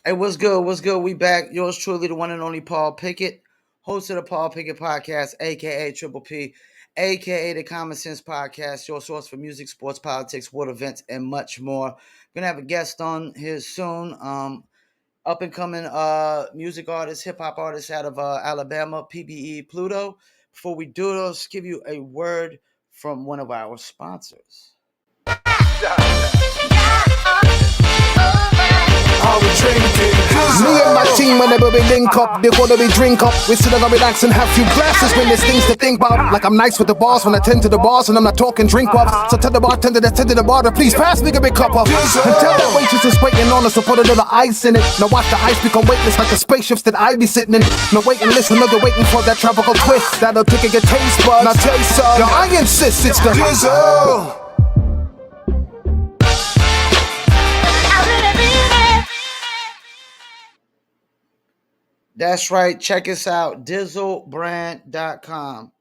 Hey, what's good? What's good? We back. Yours truly, the one and only Paul Pickett, host of the Paul Pickett Podcast, aka Triple P, aka the Common Sense Podcast, your source for music, sports, politics, world events, and much more. Gonna have a guest on here soon. Up and coming music artist, hip hop artist out of Alabama, PBE Pluto. Before we do this, give you a word from one of our sponsors. Are we drinking? Me and my team, whenever we link up, they gonna be drink up. We sit down, relax and have few glasses when there's things to think about. Like I'm nice with the boss when I tend to the boss and I'm not talking drink ups. So tell the bartender that's tending the bar to please pass me a big cup up. And tell that waitress is waiting on us to put a little ice in it. Now watch the ice become weightless like the spaceships that I be sitting in. Now wait and listen, another waiting for that tropical twist that'll tickle your taste buds. Now taste some. Yo, I insist it's the drizzle. That's right. Check us out, dizzlebrand.com.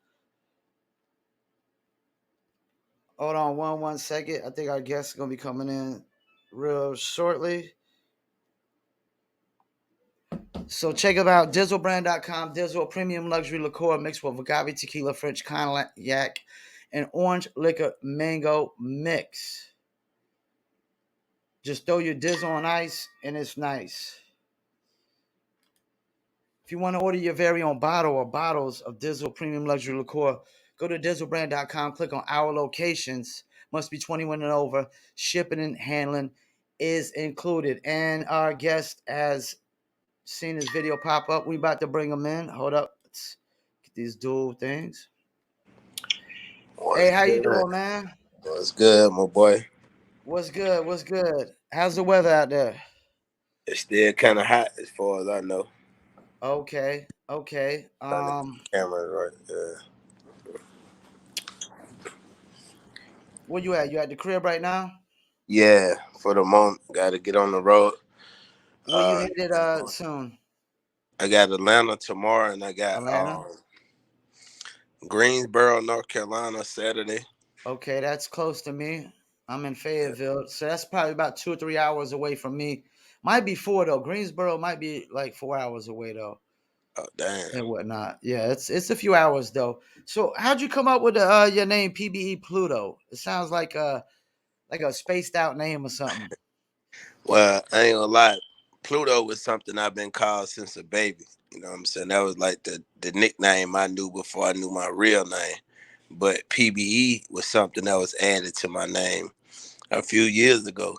Hold on one second. I think our guest is going to be coming in real shortly. So check it out, dizzlebrand.com. Dizzle, premium luxury liqueur mixed with agave tequila, French cognac, and orange liquor mango mix. Just throw your Dizzle on ice, and it's nice. If you want to order your very own bottle or bottles of Dizzle Premium Luxury Liqueur, go to dizzlebrand.com, click on our locations. Must be 21 and over. Shipping and handling is included. And our guest has seen his video pop up. We about to bring him in. Hold up. Let's get these dual things. Hey, how you doing, man? What's good, my boy? What's good? What's good? How's the weather out there? It's still kind of hot as far as I know. Okay. Camera right there. Where you at? You at the crib right now? Yeah, for the moment, got to get on the road. Where you headed soon? I got Atlanta tomorrow, and I got Atlanta? Greensboro, North Carolina, Saturday. Okay, that's close to me. I'm in Fayetteville, so that's probably about 2 or 3 hours away from me. Might be 4 though. Greensboro might be like 4 hours away though, Oh, damn. and whatnot. Yeah, it's a few hours though. So how'd you come up with your name PBE Pluto? It sounds like a spaced out name or something. Well, I ain't gonna lie. Pluto was something I've been called since a baby. You know what I'm saying? That was like the nickname I knew before I knew my real name. But PBE was something that was added to my name a few years ago.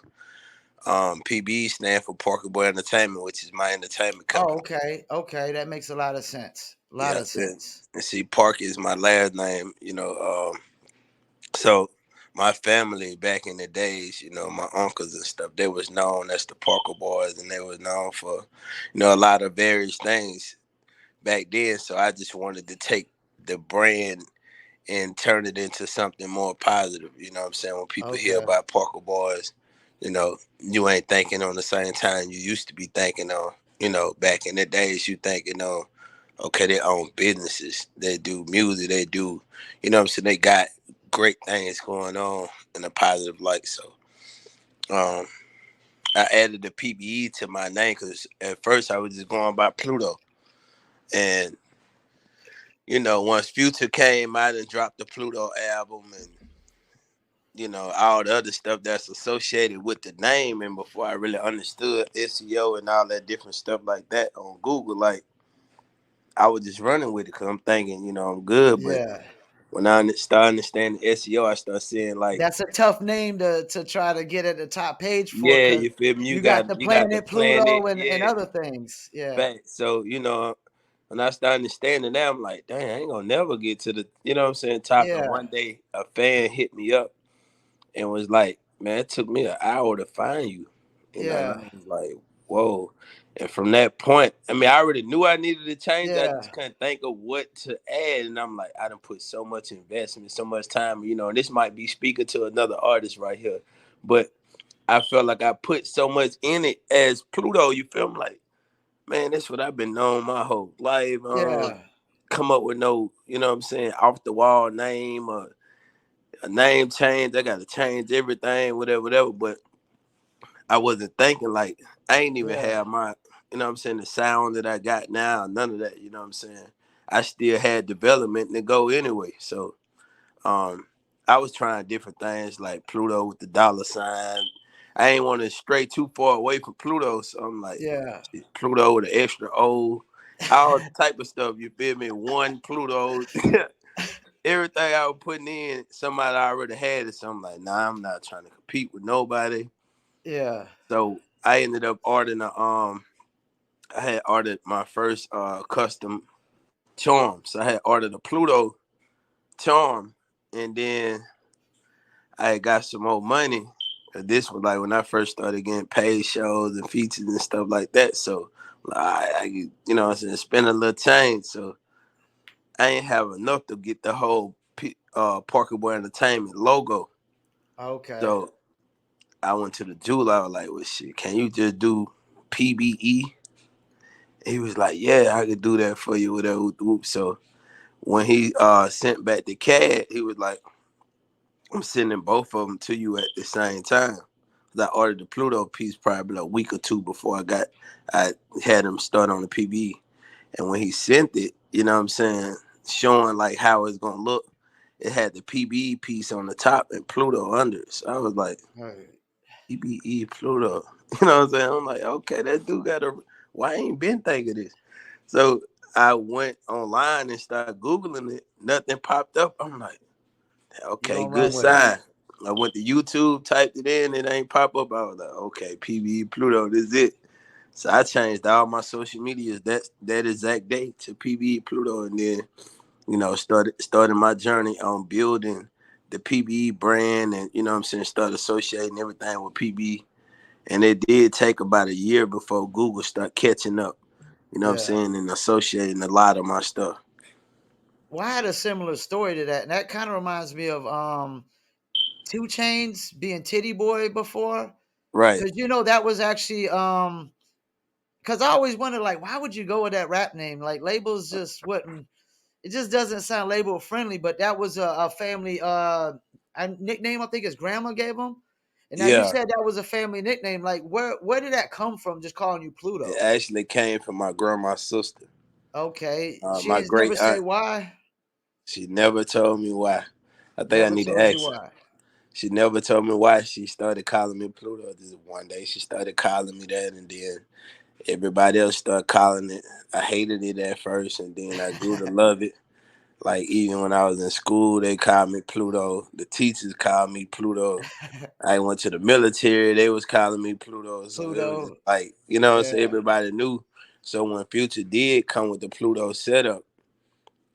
PBE stand for Parker Boy Entertainment, which is my entertainment company. Oh, okay, that makes a lot of sense. A lot of sense. And see, Parker is my last name. So my family back in the days, my uncles and stuff, they was known as the Parker Boys, and they was known for, a lot of various things back then. So I just wanted to take the brand and turn it into something more positive. You know what I'm saying? When people hear about Parker Boys, you ain't thinking on the same time you used to be thinking on. Back in the days, you thinking on, okay, they own businesses, they do music, they do, what I'm saying, they got great things going on in a positive light. So I added the PBE to my name because at first I was just going by Pluto. And, once Future came out and dropped the Pluto album and, all the other stuff that's associated with the name, and before I really understood SEO and all that different stuff like that on Google, like, I was just running with it because I'm thinking, I'm good. But when I start understanding SEO, I start seeing like that's a tough name to try to get at the top page for. Yeah, you feel me? You got the planet Pluto and other things. Yeah. Fact. So, when I start understanding that, I'm like, dang, I ain't gonna never get to the, top. Yeah. And one day a fan hit me up and was like, man, it took me an hour to find you. And I was like, whoa. And from that point, I mean, I already knew I needed to change. I just couldn't think of what to add. And I'm like, I done put so much investment, so much time, and this might be speaking to another artist right here. But I felt like I put so much in it as Pluto, you feel me? Like, man, that's what I've been known my whole life. Come up with no, off the wall name or a name change. I got to change everything, whatever. But I wasn't thinking like I ain't even Yeah. have my, you know what I'm saying, the sound that I got now, none of that, you know what I'm saying. I still had development to go anyway. So um I was trying different things like Pluto with the dollar sign. I ain't want to stray too far away from Pluto, so I'm like Yeah. Pluto with an extra O, all type of stuff. You feel me? One Pluto, everything I was putting in, somebody already had it. So I'm like, nah, I'm not trying to compete with nobody. Yeah. So I ended up ordering I had ordered my first custom charm. So I had ordered a Pluto charm, and then I had got some more money. This was like when I first started getting paid shows and features and stuff like that. So I you know what I'm saying, spend a little change. So I ain't have enough to get the whole Parker Boy Entertainment logo. Okay. So I went to the jeweler. I was like, well, shit, can you just do PBE? He was like, yeah, I could do that for you, whatever. Whoop, whoop. So when he sent back the CAD, he was like, I'm sending both of them to you at the same time. 'Cause I ordered the Pluto piece probably a week or two before I had him start on the PBE. And when he sent it, you know what I'm saying, showing like how it's gonna look, it had the PBE piece on the top and Pluto under it. So I was like, Right. PBE Pluto. You know what I'm saying? I'm like, okay, that dude got a why I ain't been thinking this? So I went online and started Googling it. Nothing popped up. I'm like, You okay, gonna good run with it. sign. I went to YouTube, typed it in, it ain't pop up. I was like, okay, PBE Pluto, this is it. So I changed all my social medias that exact day to PBE Pluto, and then started my journey on building the PBE brand, and you know what I'm saying, started associating everything with PBE. And it did take about a year before Google started catching up, you know what I'm Yeah. saying, and associating a lot of my stuff. Well, I had a similar story to that, and that kind of reminds me of Two Chains being Titty Boy before, Right. because that was actually because I always wondered like why would you go with that rap name? Like labels just wouldn't. It just doesn't sound label friendly. But that was a family a nickname. I think his grandma gave him. And now you Yeah. said that was a family nickname. Like where did that come from? Just calling you It Pluto. actually came from my grandma's sister. Okay, she My didn't never great say aunt. why. She never told me why. I think I Never need to told you ask her. why. She never told me why she started calling me Pluto. This one day she started calling me that, and then everybody else started calling it. I hated it at first, and then I grew to love it. Like even when I was in school, they called me Pluto. The teachers called me Pluto. I went to the military, they was calling me Pluto. So it was just Pluto. like, you know what I'm saying? Yeah, Everybody knew. So when Future did come with the Pluto setup,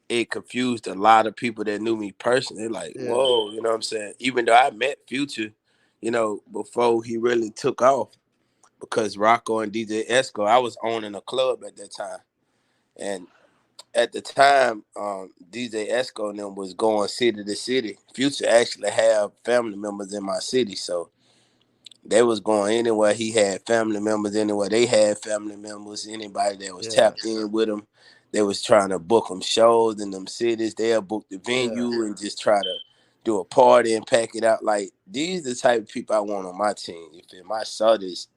it confused a lot of people that knew me personally. Like, yeah, whoa, you know what I'm saying? Even though I met Future, before he really took off, because Rocco and DJ Esco, I was owning a club at that time. And at the time, DJ Esco and them was going city to city. Future actually have family members in my city, so they was going anywhere. He had family members anywhere. They had family members. Anybody that was yeah, tapped in with him, they was trying to book them shows in them cities. They'll book the yeah. venue and just try to do a party and pack it out. Like these, the type of people I want on my team. If I saw this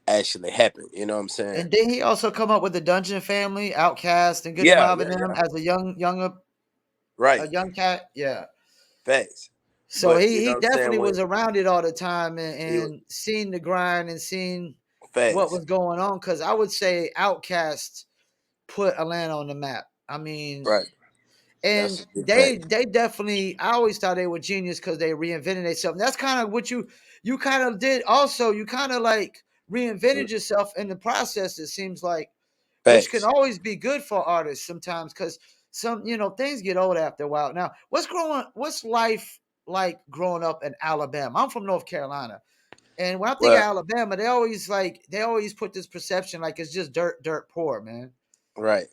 actually happen, you know what I'm saying? And did he also come up with the Dungeon Family, Outcast, and Goody Yeah, Mob yeah, and them yeah. as a Right. young cat? Yeah. Facts. So But he you know he what I'm saying? definitely When was around it all the time and, he was and seen the grind and seen what facts. was going on. Because I would say Outcast put Atlanta on the map. I mean, Right. and That's a big they fact. they definitely. I always thought they were genius because they reinvented themselves. That's kind of what you kind of did. Also, you kind of like reinvented yourself in the process. It seems like, which can Facts. always be good for artists sometimes because things get old after a while. Now, what's life like growing up in Alabama? I'm from North Carolina, and when I think of Well, Alabama, they always put this perception like it's just dirt poor, man. right.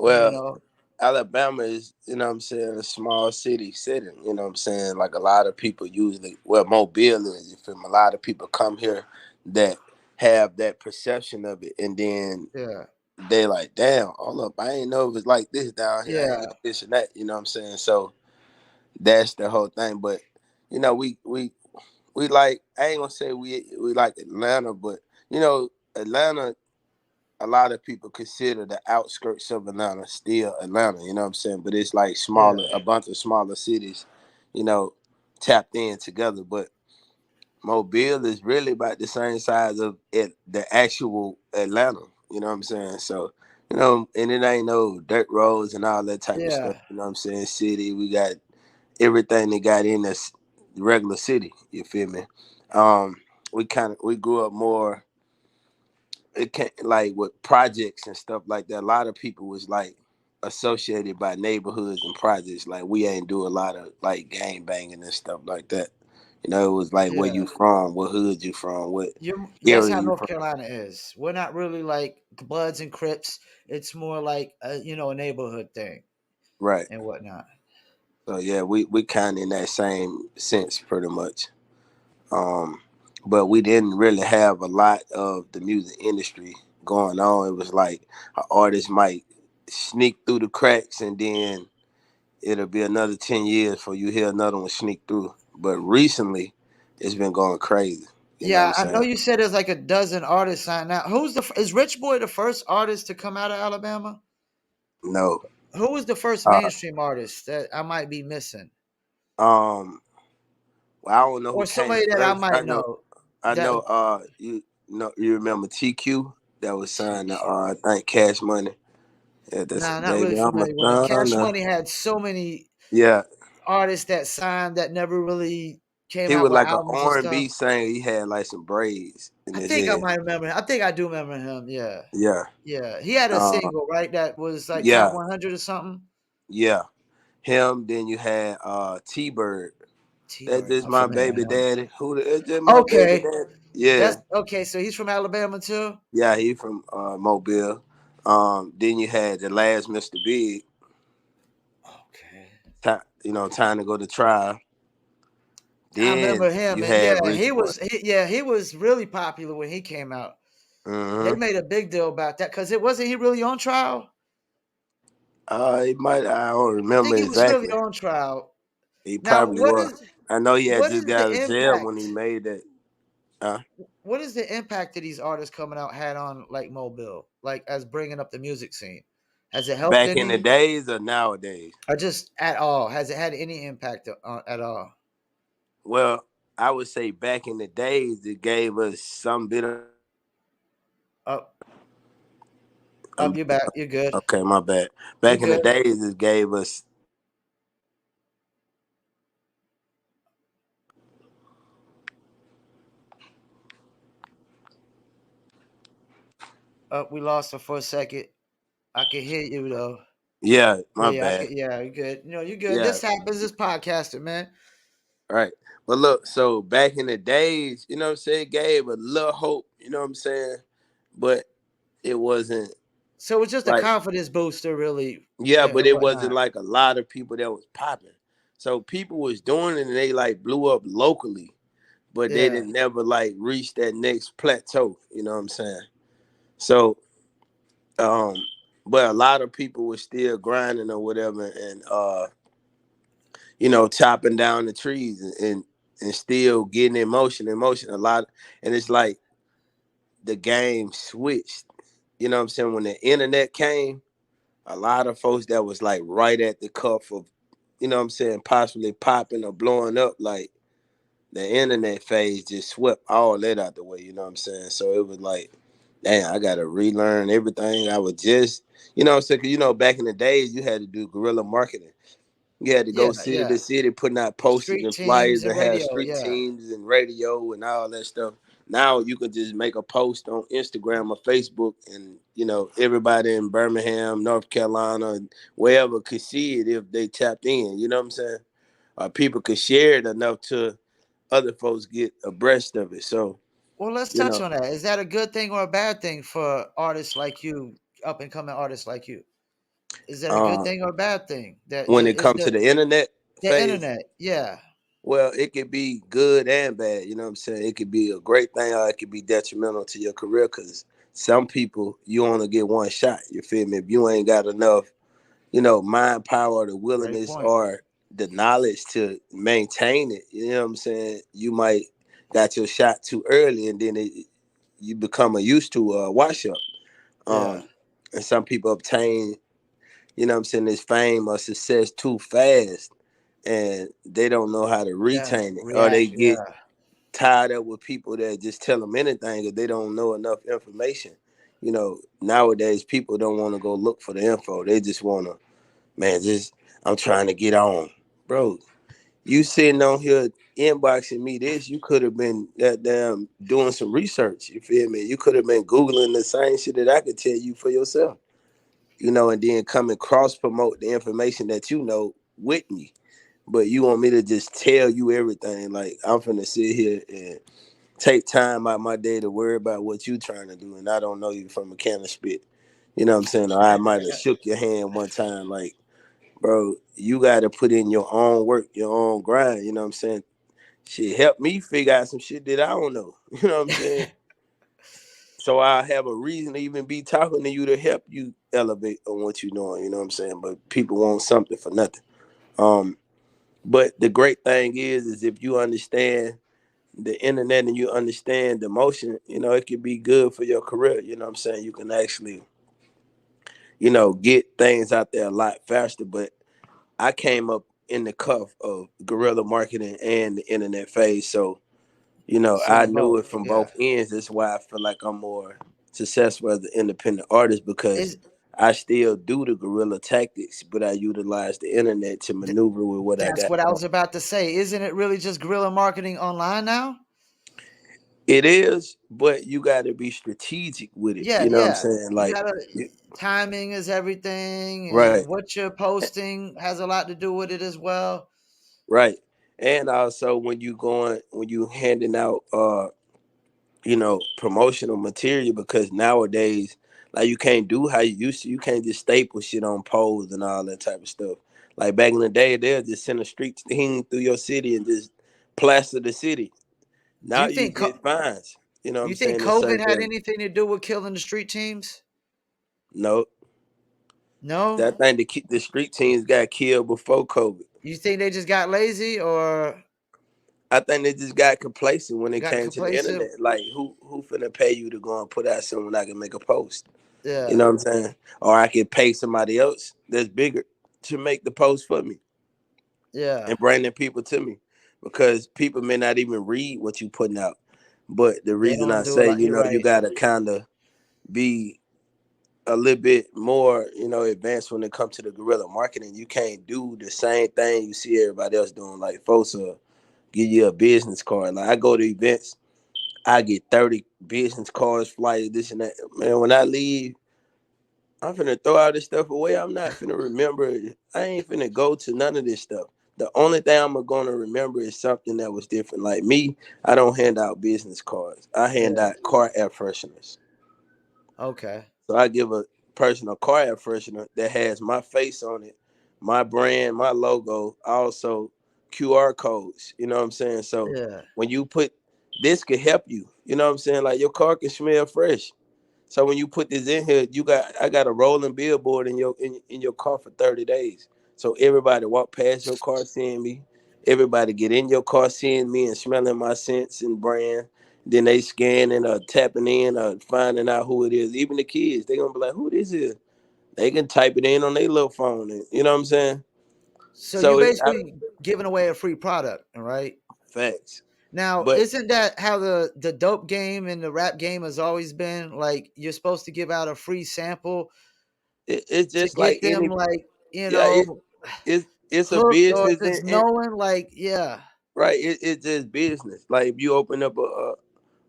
You Well, know, Alabama is, you know what I'm saying, a small city setting. You know what I'm saying? Like a lot of people usually, well, Mobile is, you feel me? A lot of people come here that have that perception of it. And then yeah, they like, damn, hold up, I ain't know it was like this down here. I ain't know yeah, this and that. You know what I'm saying? So that's the whole thing. But, we we like I ain't gonna say we like Atlanta, but you know, Atlanta, a lot of people consider the outskirts of Atlanta still Atlanta, you know what I'm saying? But it's like Yeah. smaller, a bunch of smaller cities, you know, tapped in together. But Mobile is really about the same size of the actual Atlanta, you know what I'm saying? So, you know, and it ain't no dirt roads and all that type of stuff, Yeah. you know what I'm saying? City, we got everything they got in this regular city, you feel me? Um, we grew up more it can't like with projects and stuff like that. A lot of people was like associated by neighborhoods and projects. Like we ain't do a lot of like gang banging and stuff like that. You know, it was like where Yeah. you from, what hood you from, what That's area how you North from. Carolina is. We're not really like Bloods and Crips. It's more like a neighborhood thing Right. and whatnot. So yeah, we kind of in that same sense pretty much. Um, but we didn't really have a lot of the music industry going on. It was like an artist might sneak through the cracks and then it'll be another 10 years before you hear another one sneak through. But recently, it's been going crazy. You know what Yeah, I'm I know saying? you said there's like a dozen artists signed out. Is Rich Boy the first artist to come out of Alabama? No. Who was the first Uh, mainstream artist that I might be missing, um, well, I don't know who or came somebody that I first. might know? I That know, you remember TQ that was signed to, TQ. I think Cash Money. Yeah, that's Nah, not really baby, I'm a familiar with him. Cash stunner. Money had so many Yeah, artists that signed that never really came he out was with like an albums and stuff. R&B singer. He had like some braids in I his think I head. might remember. I think I do remember him. Yeah, Yeah, yeah. He had a uh, single right that was like top yeah, 100 or something. yeah. Him. Then you had T Bird. T That's Bird, just not my familiar with baby him. daddy. That's just my baby Okay, daddy. Yeah, that's okay. So he's from Alabama too. yeah, he from Mobile. Then you had the last Mr. Big. Okay, Time to go to trial. I Then remember him, you and had yeah, Rich Boy. he was really popular when he came out. They Mm-hmm. made a big deal about that because it wasn't he really on trial. He might. I don't I remember think he was really exactly. on trial. He Now, probably was. I know he had what just is got the out of jail when he impact? made that. Uh, What is the impact that these artists coming out had on like Mobile, like as bringing up the music scene? Has it helped Back in the any, days or nowadays? or just at all? Has it had any impact at all? Well, I would say back in the days, it gave us some bit of. Up, Um, you back. You're good. okay, my bad. You Back in the good. days, it gave us. Up, we lost her for a second. I can hear you though. Yeah, my Yeah, I bad. can. Yeah, you're good. You're good. Yeah, This happens. This podcasting, man. right. But look, so back in the days, you know what I'm saying, it gave a little hope, you know what I'm saying? But it wasn't So it's just a like, confidence booster, really, yeah, and but it wasn't whatnot. like a lot of people that was popping. So people was doing it and they like blew up locally, but they Yeah. didn't never like reach that next plateau, you know what I'm saying? So, um, but a lot of people were still grinding or whatever and chopping down the trees and still getting in motion a lot. And it's like the game switched. You know what I'm saying? When the internet came, a lot of folks that was like right at the cuff of, you know what I'm saying, possibly popping or blowing up, like the internet phase just swept all that out the way, you know what I'm saying? So it was like, damn, I gotta relearn everything. I was just, you know what I'm saying? 'Cause, back in the days you had to do guerrilla marketing. You had to Yeah. go city Yeah. to city, putting out posters Street and teams flyers and and have radio. street Yeah. teams and radio and all that stuff. Now you could just make a post on Instagram or Facebook, and everybody in Birmingham, North Carolina, wherever could see it if they tapped in. You know what I'm saying? People could share it enough to other folks get abreast of it. So Well, let's you touch know, on that. Is that a good thing or a bad thing for artists like you, up and coming artists like you? Is that a good uh, thing or a bad thing? when it comes to the internet The phase, internet? Yeah. well, it could be good and bad. You know what I'm saying? It could be a great thing or it could be detrimental to your career because some people, you only get one shot. You feel me? If you ain't got enough, mind power, the Great willingness, point. or the knowledge to maintain it, you know what I'm saying? You might. got your shot too early, and then you become a used to wash up. Yeah. And some people obtain, this fame or success too fast, and they don't know how to Yeah. retain it, or they React. get Yeah. tied up with people that just tell them anything if they don't know enough information. Nowadays people don't want to go look for the info. They just want to, man, just I'm trying to get on, bro. You sitting on here inboxing me this, you could have been that damn doing some research. You feel me? You could have been googling the same shit that I could tell you for yourself. And then come and cross promote the information that you know with me. But you want me to just tell you everything? Like I'm finna sit here and take time out my day to worry about what you trying to do, and I don't know you from a can of spit. You know what I'm saying? Or I might have shook your hand one time. Like, bro, you got to put in your own work, your own grind. You know what I'm saying? Shit, help me figure out some shit that I don't know. You know what I'm saying? So I have a reason to even be talking to you to help you elevate on what you're doing. You know what I'm saying? But people want something for nothing. Um, but the great thing is if you understand the internet and you understand the motion, it could be good for your career. You know what I'm saying? You can actually, get things out there a lot faster. But I came up in the cuff of guerrilla marketing and the internet phase. So, I Seen knew both. it from Yeah. both ends. That's why I feel like I'm more successful as an independent artist because Is I still do the guerrilla tactics, but I utilize the internet to th- maneuver with what I that's got what I going. was about to say. Isn't it really just guerrilla marketing online now? It is, but you got to be strategic with it. Yeah, You know what I'm yeah. saying? You Like, gotta you- timing is everything, right, and what you're posting has a lot to do with it as well. right. And also when you handing out, promotional material, because nowadays, like, you can't do how you used to. You can't just staple shit on poles and all that type of stuff. Like back in the day, they'll just send a street thing through your city and just plaster the city. Do Now you you think get fines. You know what I'm you think saying? In COVID certain had areas. anything to do with killing the street teams? No, No. that thing to keep the street teams got killed before COVID. You think they just got lazy or I think they just got complacent when it got came to the complacent? internet. Like, who finna pay you to go and put out something when I can make a post? You Yeah, know what I'm saying? Or I can pay somebody else that's bigger to make the post for me yeah. and bring the people to me. Because people may not even read what you putting out. But the They reason don't I do a say, lot. You're you right. gotta kind of be a little bit more, advanced when it comes to the guerrilla marketing. You can't do the same thing you see everybody else doing. Like folks give you a business card. Like I go to events, I get 30 business cards, flyers, this and that. Man, when I leave, I'm finna throw all this stuff away. I'm not finna remember it. I ain't finna go to none of this stuff. The only thing I'm gonna remember is something that was different. Like me, I don't hand out business cards. I hand Yeah. out car air fresheners. Okay. So I give a person a car air freshener that has my face on it, my brand, my logo, also QR codes. You know what I'm saying? So Yeah. when you put this could help you. You know what I'm saying? Like your car can smell fresh. So when you put this in here, I got a rolling billboard in your car for 30 days. So everybody walk past your car seeing me. Everybody get in your car seeing me and smelling my scents and brand. Then they scanning or tapping in or finding out who it is. Even the kids, they gonna be like, "Who this is?" They can type it in on their little phone. And, you know what I'm saying? So you're So basically giving away a free product, all right? facts. Now, But isn't that how the dope game and the rap game has always been? Like you're supposed to give out a free sample it's to just like get them any, like, yeah. It's a hooked or business just and knowing like, yeah, right. It's just business. Like if you open up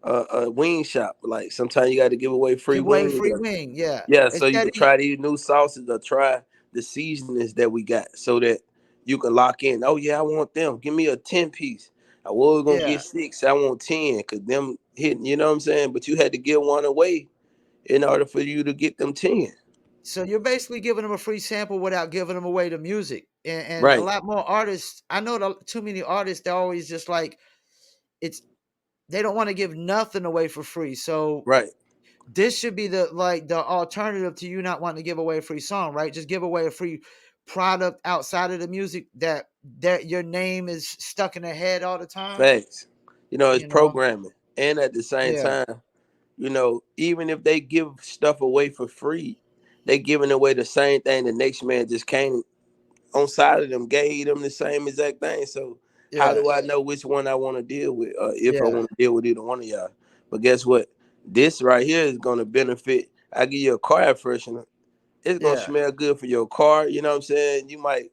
a wing shop. Like sometimes you got to give away free give away a wings. free wing, yeah. Yeah, so you Instead can of try these new sauces or try the seasonings that we got, so that you can lock in. Oh yeah, I want them. Give me a 10 piece. I was gonna yeah. get six. I want 10 because them hitting. You know what I'm saying? But you had to give one away in order for you to get them 10. So you're basically giving them a free sample without giving them away the music. And a Right, lot more artists, I know too many artists, they're always just like, it's they don't want to give nothing away for free. So right. this should be the alternative to you not wanting to give away a free song, right? Just give away a free product outside of the music that your name is stuck in their head all the time. Facts. It's You know. programming. And at the same Yeah. time, even if they give stuff away for free, they giving away the same thing the next man just came on side of them, gave them the same exact thing. So how Yeah. do I know which one I want to deal with, if I Yeah. want to deal with either one of y'all? But guess what? This right here is gonna benefit. I give you a car air freshener. It's gonna Yeah. smell good for your car. You know what I'm saying? You might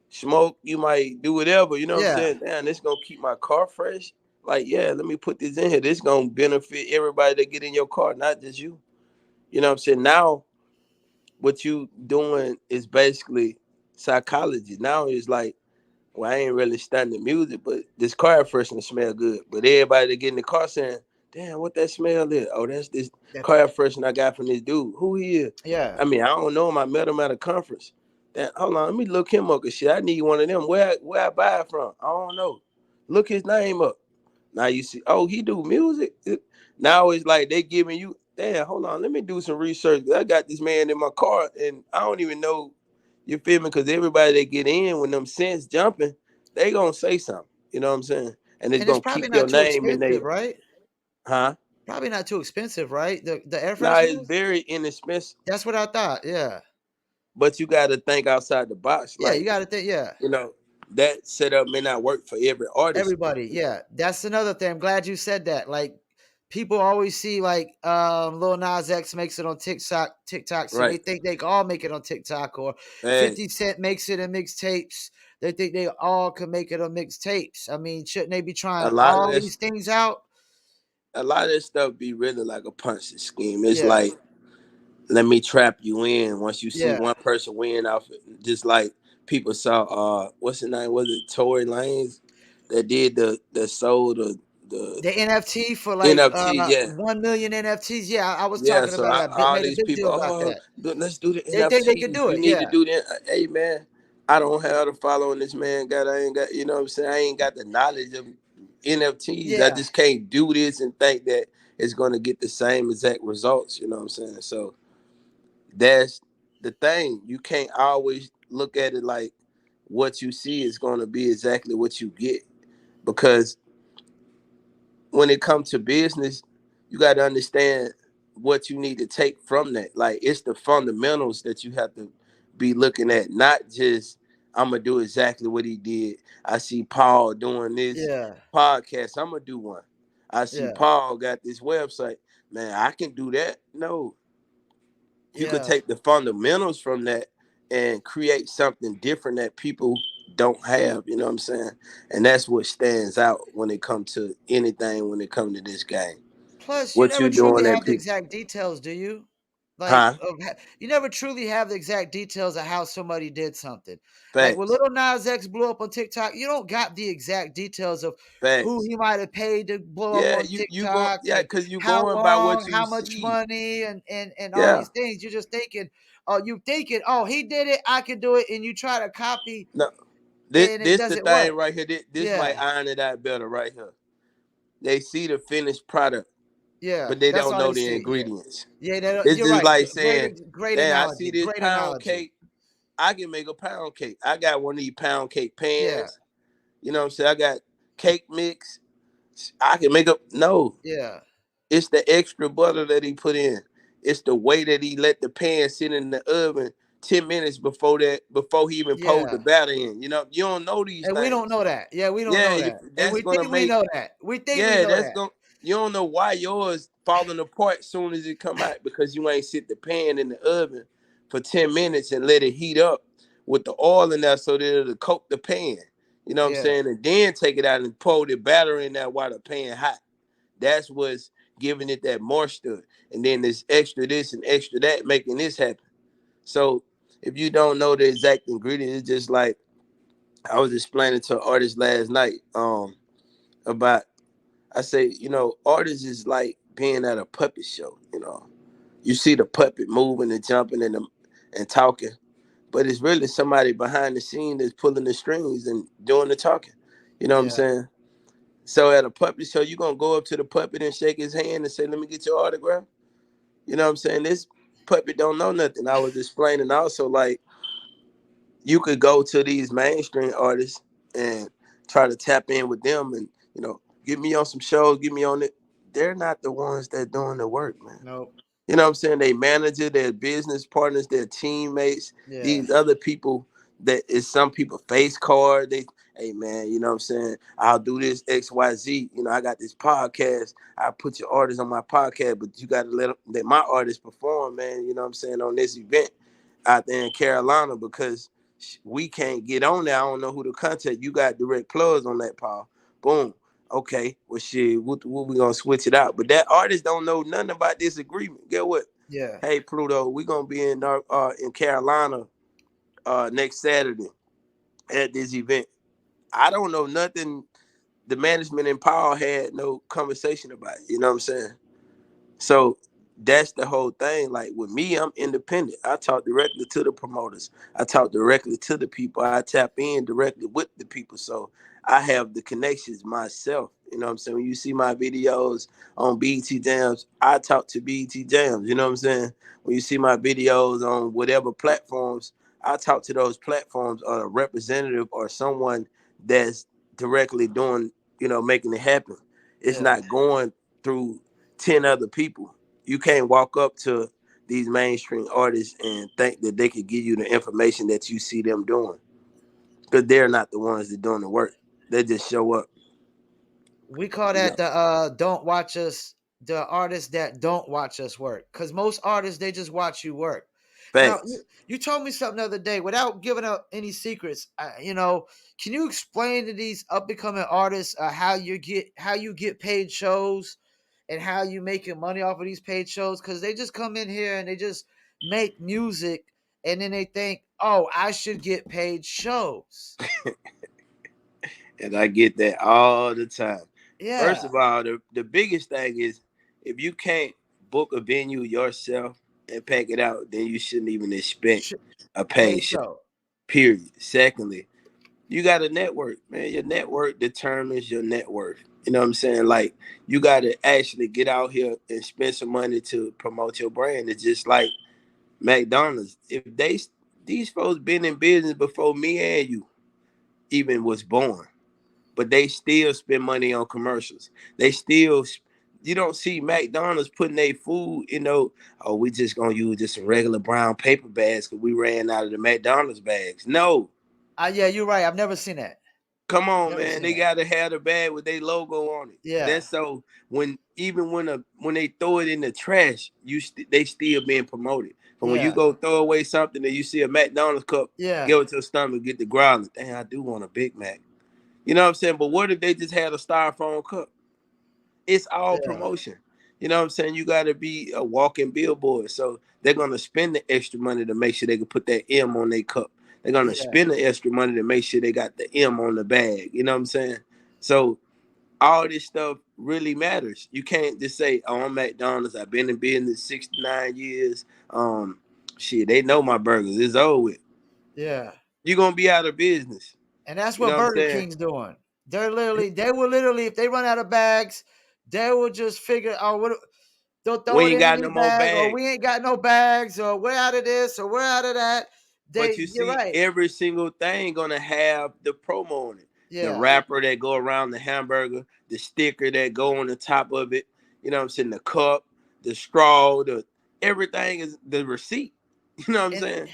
smoke, you might do whatever. You know what I'm Yeah. saying? Damn, this gonna keep my car fresh. Like, yeah, let me put this in here. This gonna benefit everybody that get in your car, not just you. You know what I'm saying? Now, what you doing is basically psychology. Now it's like, well, I ain't really studying the music, but this car freshener smell good. But everybody that get in the car saying, damn, what that smell is? Oh, that's this That, car freshener I got from this dude. Who he is? yeah. I mean, I don't know him. I met him at a conference. That, hold on, let me look him up, cause shit, I need one of them. Where I buy it from? I don't know. Look his name up. Now you see, oh, he do music. Now it's like they giving you, damn, hold on, let me do some research. I got this man in my car, and I don't even know, you feel me? Because everybody that get in when them cents jumping, they gonna say something. You know what I'm saying? And it's And it's gonna probably keep your not too name in expensive, there, right? huh? Probably not too expensive, right? The air Now it's fresheners. very inexpensive, That's what I thought. Yeah. but you got to think outside the box. Yeah. You Like, got to think. Yeah. you know, that setup may not work for every artist. Everybody. Yeah. That's another thing. I'm glad you said that. Like, people always see like Lil Nas X makes it on TikTok, so they Right? think they can all make it on TikTok, or Hey, 50 Cent makes it in mixtapes. They think they all can make it on mixtapes. I mean, shouldn't they be a trying lot of all this, these things out? a lot of this stuff be really like a punch scheme. It's Yeah. like, let me trap you in. Once you see Yeah. one person win off it, just like people saw, what's the name? Was it Tory Lanez that did the sold the The NFT for like NFT? Yeah, 1 million NFTs. Yeah, I was yeah. talking So about it. all Made a these big people, deal about that. let's do the They think they could NFTs. do You it. need to Yeah. do that. Hey man, I don't have the following this man got. I ain't got. You know what I'm saying? I ain't got the knowledge of NFTs. I Yeah. just can't do this and think that it's gonna get the same exact results. You know what I'm saying? So that's the thing. You can't always look at it like what you see is going to be exactly what you get, because when it comes to business, you got to understand what you need to take from that. Like, it's the fundamentals that you have to be looking at, not just I'm gonna do exactly what he did. I see Paul doing this Yeah. podcast, I'm gonna do one. I see Yeah. Paul got this website, man, I can do that. No, you could Yeah. take the fundamentals from that and create something different that people don't have. You know what I'm saying? And that's what stands out when it comes to anything, when it comes to this game. Plus, you What never you truly doing that have the people, exact details, do you? Like, huh? you never truly have the exact details of how somebody did something. Like when Facts. Little Nas X blew up on TikTok, you don't got the exact details of who Facts. he might have paid to blow up Yeah, on you go, TikTok, yeah, and because you how going by long, what you how much see. money, and all Yeah. these things. You're just thinking, oh, you thinking, oh, he did it, I can do it, and you try to copy, No, and it this the doesn't work. thing right here. This might Yeah, iron it out better right here. They see the finished product, yeah, but they that's don't all they know the see. Yeah, ingredients. yeah, It's you're just right. like Great, saying, great "Damn, I see analogy. this Great pound analogy. cake. I can make a pound cake. I got one of these pound cake Yeah, pans. You know what I'm saying? I got cake mix. I can make up. No, yeah, it's the extra butter that he put in. It's the way that he let the pan sit in the oven 10 minutes before he even poured the yeah. batter in. You know, you don't know these And we don't things. know that. Yeah, we don't Yeah, know that. And that's we gonna think we make. know that. We think we Yeah, know that's that. going. You don't know why yours falling apart soon as it come out, because you ain't sit the pan in the oven for 10 minutes and let it heat up with the oil in there so that it'll coat the pan. You know what I'm Yeah, saying? And then take it out and pour the batter in there while the pan hot. That's what's giving it that moisture. And then there's extra this and extra that making this happen. So if you don't know the exact ingredients, it's just like I was explaining to an artist last night, about, I say, artists is like being at a puppet show. You see the puppet moving and jumping and talking, but it's really somebody behind the scene that's pulling the strings and doing the talking. You know what I'm yeah, saying? So at a puppet show, you're gonna go up to the puppet and shake his hand and say, "Let me get your autograph." You know what I'm saying? This puppet don't know nothing. I was explaining also, like, you could go to these mainstream artists and try to tap in with them and get me on some shows, get me on it. They're not the ones that doing the work, man. Nope. You know what I'm saying? They manager, their business partners, their teammates, Yeah. these other people that is some people face card. They, hey man, you know what I'm saying? I'll do this XYZ. You know, I got this podcast. I put your artists on my podcast, but you gotta let my artists perform, man. You know what I'm saying, on this event out there in Carolina because we can't get on there. I don't know who to contact. You got direct plugs on that, Paul. Boom. Okay, well, shit, what we gonna switch it out? But that artist don't know nothing about this agreement. Get what? Yeah. Hey, Pluto, we gonna be in Carolina next Saturday at this event. I don't know nothing. The management and Paul had no conversation about it. You know what I'm saying? So that's the whole thing. Like with me, I'm independent. I talk directly to the promoters. I talk directly to the people. I tap in directly with the people. So I have the connections myself. You know what I'm saying? When you see my videos on BT Jams, I talk to BT Jams. You know what I'm saying? When you see my videos on whatever platforms, I talk to those platforms or a representative or someone that's directly doing, making it happen. It's Yeah. not going through 10 other people. You can't walk up to these mainstream artists and think that they could give you the information that you see them doing because they're not the ones that doing the work. They just show up. We call You know, that the don't watch us, the artists that don't watch us work. Because most artists, they just watch you work. Now, you, facts. you told me something the other day without giving up any secrets. Can you explain to these up and coming artists how you get paid shows and how you making money off of these paid shows? Because they just come in here and they just make music and then they think, oh, I should get paid shows. And I get that all the time. Yeah. First of all, the biggest thing is if you can't book a venue yourself and pack it out, then you shouldn't even expect Sh- a Paid paid show. show. Period. Secondly, you got a network, man. Your network determines your net worth. You know what I'm saying? Like you got to actually get out here and spend some money to promote your brand. It's just like McDonald's. If these folks been in business before me and you even was born, but they still spend money on commercials. They still, you don't see McDonald's putting their food, oh, we just gonna use just some regular brown paper bags because we ran out of the McDonald's bags. No, Yeah, you're right. I've never seen that. come on, Never man. seen They that. gotta have the bag with their logo on it. Yeah, That's so when they throw it in the trash, they still being promoted. But when you yeah, go throw away something and you see a McDonald's cup, yeah, go to your stomach, get the growling. Dang, I do want a Big Mac. You know what I'm saying? But what if they just had a styrofoam cup? It's all yeah, promotion. You know what I'm saying? You got to be a walking billboard. So they're going to spend the extra money to make sure they can put that M on their cup. They're going to yeah. spend the extra money to make sure they got the M on the bag. You know what I'm saying? So all this stuff really matters. You can't just say, "Oh, I'm McDonald's. I've been in business 69 years." Shit, they know my burgers. It's over with. Yeah. You're gonna be out of business. And that's You what know what I'm Burger saying? King's doing. They will literally, if they run out of bags, they will just figure, oh, they'll throw We it ain't in got any no more bag, or bags. we ain't got no bags, or we're out of this, or we're out of that. But you You're see, right. every single thing gonna have the promo on it. The Yeah. wrapper that go around the hamburger, the sticker that go on the top of it. You know what I'm saying? The cup, the straw, the everything is the receipt. You know what I'm And saying?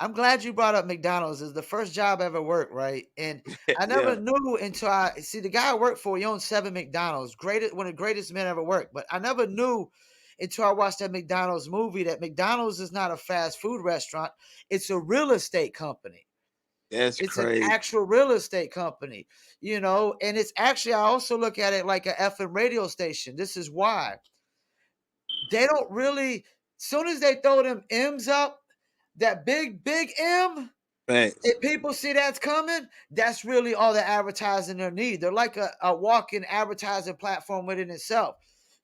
I'm glad you brought up McDonald's. It's the first job I ever worked, right? And I never Yeah, knew until I see the guy I worked for. He owned 7 McDonald's, one of the greatest men ever worked. But I never knew until I watched that McDonald's movie that McDonald's is not a fast food restaurant. It's a real estate company. that's It's an crazy. actual real estate company, and it's actually, I also look at it like a FM radio station. This is why they don't really, soon as they throw them M's up, that big M, Thanks. if people see that's coming, that's really all the advertising they need. They're like a walk-in advertising platform within itself.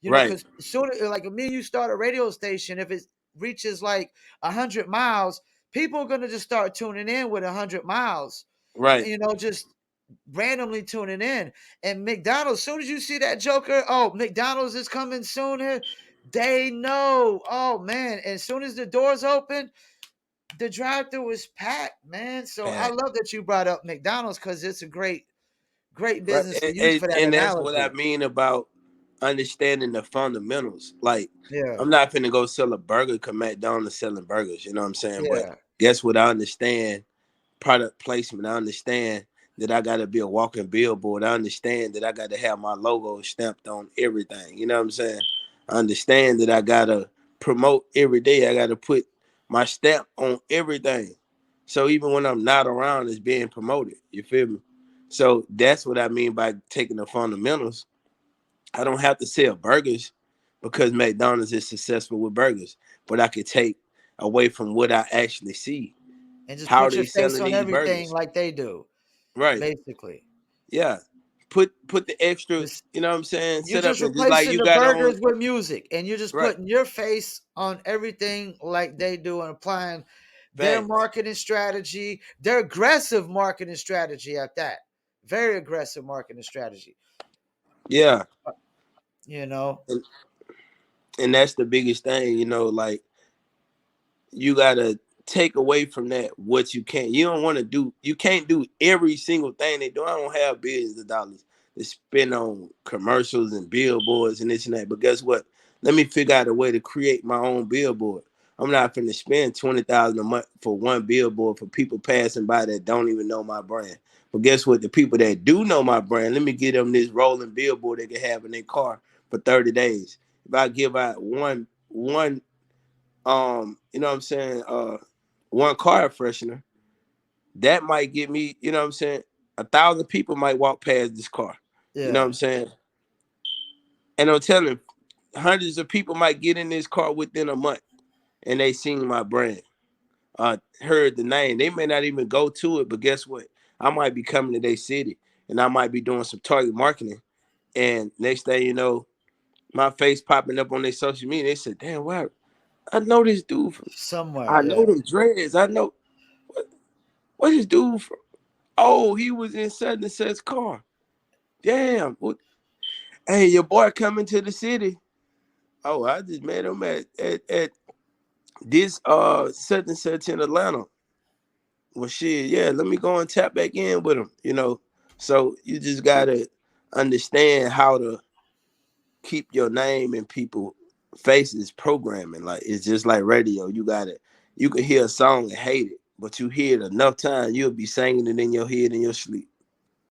Right, Because soon, like me and you start a radio station, if it reaches like 100 miles, people are gonna just start tuning in with 100 miles. right. Just randomly tuning in. And McDonald's, as soon as you see that Joker, oh, McDonald's is coming soon here. They know. Oh man. And as soon as the doors open, the drive through is packed, man. So I Pat. love that you brought up McDonald's because it's a great Great Right. business to use for that And that's what I analogy. mean about understanding the fundamentals. Like, Yeah, I'm not finna go sell a burger because McDonald's selling burgers, you know what I'm saying? But yeah. guess what? I understand product placement. I understand that I got to be a walking billboard. I understand that I got to have my logo stamped on everything. You know what I'm saying? I understand that I got to promote every day. I got to put my stamp on everything. So even when I'm not around, it's being promoted. You feel me? So that's what I mean by taking the fundamentals. I don't have to sell burgers because McDonald's is successful with burgers, but I could take away from what I actually see. And just How are put your they face selling on these everything burgers? like they do, Right. basically. Yeah. Put the extra, Just you know what I'm saying? You're Set up just and just like replacing you the got on. burgers with music, and you're just Right. putting your face on everything like they do and applying their Facts. marketing strategy, their aggressive marketing strategy at that. Very aggressive marketing strategy. Yeah. You know, And and that's the biggest thing, like you gotta take away from that what you can. You don't want to do. You can't do every single thing they do. I don't have billions of dollars to spend on commercials and billboards and this and that. But guess what? Let me figure out a way to create my own billboard. I'm not finna spend 20,000 a month for one billboard for people passing by that don't even know my brand. But guess what? The people that do know my brand, let me give them this rolling billboard they can have in their car for 30 days. If I give out one you know what I'm saying, one car freshener, that might get me, you know what I'm saying, 1,000 people might walk past this car. You know what yeah, I'm saying? And I'm telling you, hundreds of people might get in this car within a month and they seen my brand, heard the name. They may not even go to it, but guess what? I might be coming to their city and I might be doing some target marketing. And next thing you know, my face popping up on their social media. They said, damn, wow, I know this dude from, somewhere, I yeah, know them dreads. I know what is dude from? Oh, he was in such and such car. Damn. Hey, your boy coming to the city. Oh, I just met him at this such and such in Atlanta. Well, shit, yeah, let me go and tap back in with him. So you just gotta understand how to keep your name in people faces programming. Like it's just like radio. You can hear a song and hate it, but you hear it enough time, you'll be singing it in your head in your sleep.